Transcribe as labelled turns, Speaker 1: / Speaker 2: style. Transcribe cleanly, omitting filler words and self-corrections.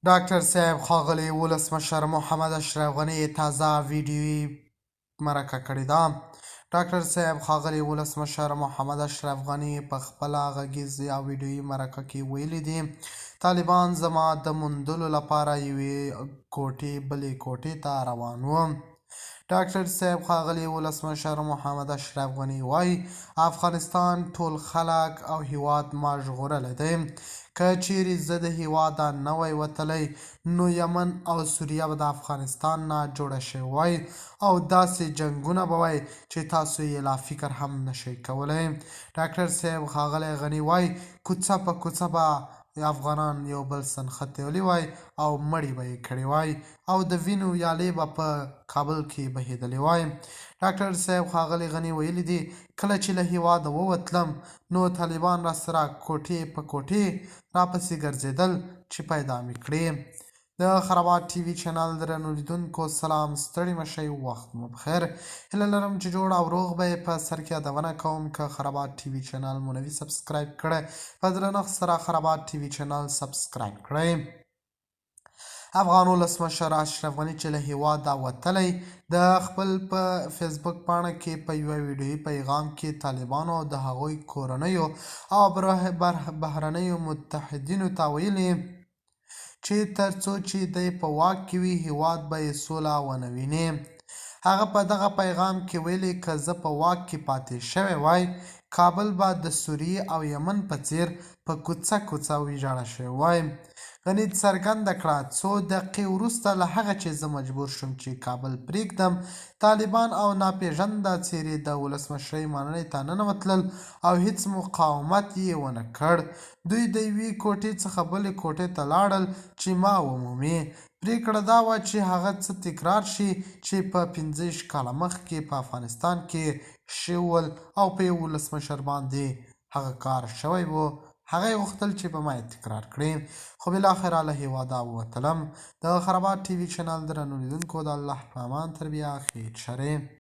Speaker 1: ډاکټر صاحب ښاغلی ولسمشر محمد اشرف غني تازه ویډیویي مرکه کړې ده. ډاکټر صاحب ښاغلی ولسمشر محمد اشرف غني په خپله غږیز یا ویډیویي مرکه کې ویلي دي طالبان زما د موندلو لپاره یوې کوټې بلې کوټې ته روان وو. ډاکټر صاحب ښاغلی ولسمشر محمد اشرف غني وایي افغانستان ټول خلک او هیواد ما ژغورلی دی. که چیرې زه د هیواده نه وای وتلی نو یمن او سوریه به د افغانستان نه جوړه شوې وای او داسې جنګونه به وای چې تاسو یې لا فکر هم نشئ کولی. ډاکټر صاحب ښاغلی غني وایي کوڅه په کوڅه به افغانان یو بل سنختولی وای او مړی به یې کړی وای او د وینو ویالې به په کابل کې بهېدلې وای. ډاکټر صاحب ښاغلی غني ویلي دي کله چې له هیواده ووتلم نو طالبان راسره کوټې په کوټې راپسې ګرځېدل چې پیدا مې کړې. د خرابات ټي وي چینل درنو لیدونکو سلام، ستړي مشئ، وخت مو بخیر. هیله لرم چې جوړ او روغ به یې. په سر کې یادونه کوم که خرابات ټي وي چینل مو نوي سبسکرایب کړی په درنښت سره خرابات ټي وي چینل سبسکرایب کړئ. افغان ولسمشر اشرف غني چې له هیواده وتلی د خپل په فیسبوک پاڼه کې په یوه ویډیویي پیغام کې طالبانو او د هغوی کورنیو او بهرنیو متحدینو ته ویلي چې تر څو چې دی په واک کې وي هیواد به یې سوله ونه ویني. هغه په دغه پیغام کې ویلي که زه په واک کې پاتې شوی وای کابل به د سوریې او یمن په څیر په کوڅه کوڅه ویجاړه شوی وای. غني څرګنده کړه څو دقیقې وروسته له هغه چې زه مجبور شوم چې کابل پرېږدم طالبان او ناپېژانده څېرې د ولسمشرۍ مننې ته ننوتلل او هېڅ مقاومت یې ونه کړ. دوی د یوې کوټې څخه بلې کوټې ته لاړل چې ما ومومي. پرېکړه دا وه چې هغه څه تکرار شي چې په 15 کاله مخکې په افغانستان کې شوي ول او په یو ولسمشر باندې هغه کار شوی و. هغه یې غوښتل چې په ما یې تکرار کړي خو بالاخره له هیواده ووتلم. د خرابات ټي وي چینل درنو لیدونکو د الله په امان تر بیا خیر شرې.